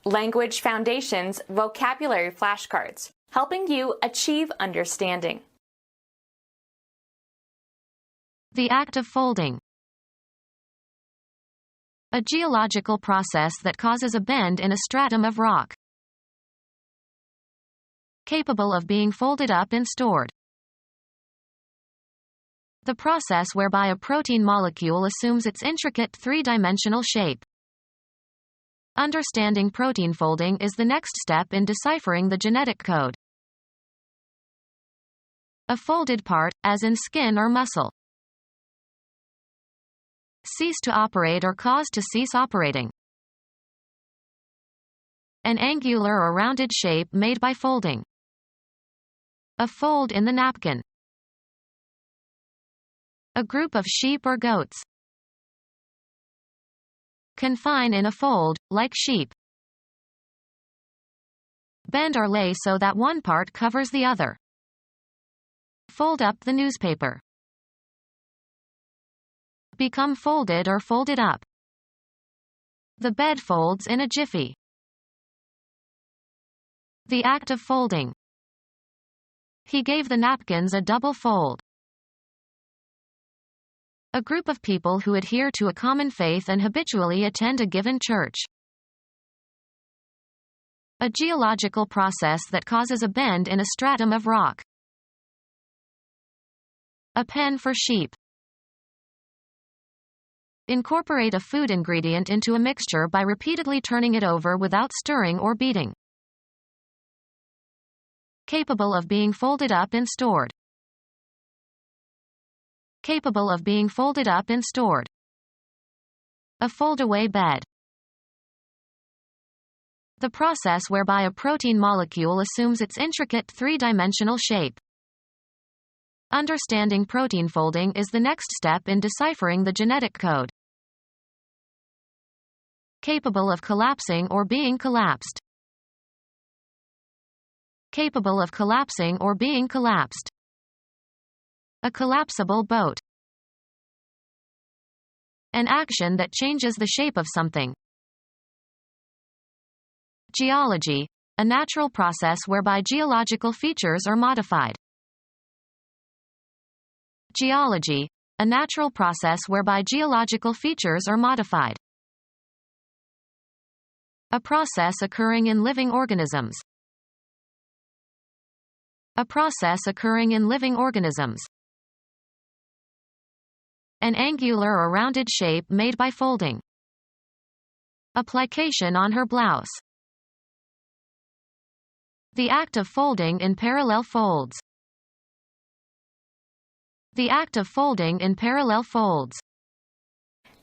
Language Foundations Vocabulary Flashcards, helping you achieve understanding. The act of folding. A geological process that causes a bend in a stratum of rock. Capable of being folded up and stored. The process whereby a protein molecule assumes its intricate three-dimensional shape. Understanding protein folding is the next step in deciphering the genetic code. A folded part, as in skin or muscle. Cease to operate or cause to cease operating. An angular or rounded shape made by folding. A fold in the napkin. A group of sheep or goats. Confine in a fold, like sheep. Bend or lay so that one part covers the other. Fold up the newspaper. Become folded or folded up. The bed folds in a jiffy. The act of folding. He gave the napkins a double fold. A group of people who adhere to a common faith and habitually attend a given church. A geological process that causes a bend in a stratum of rock. A pen for sheep. Incorporate a food ingredient into a mixture by repeatedly turning it over without stirring or beating. Capable of being folded up and stored. Capable of being folded up and stored. A fold-away bed. The process whereby a protein molecule assumes its intricate three-dimensional shape. Understanding protein folding is the next step in deciphering the genetic code. Capable of collapsing or being collapsed. Capable of collapsing or being collapsed. A collapsible boat. An action that changes the shape of something. Geology, a natural process whereby geological features are modified. Geology, a natural process whereby geological features are modified. A process occurring in living organisms. A process occurring in living organisms. An angular or rounded shape made by folding. Application on her blouse. The act of folding in parallel folds. The act of folding in parallel folds.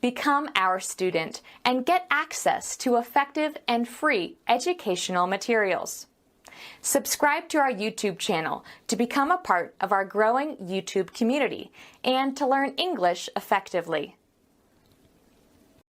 Become our student and get access to effective and free educational materials. Subscribe to our YouTube channel to become a part of our growing YouTube community and to learn English effectively.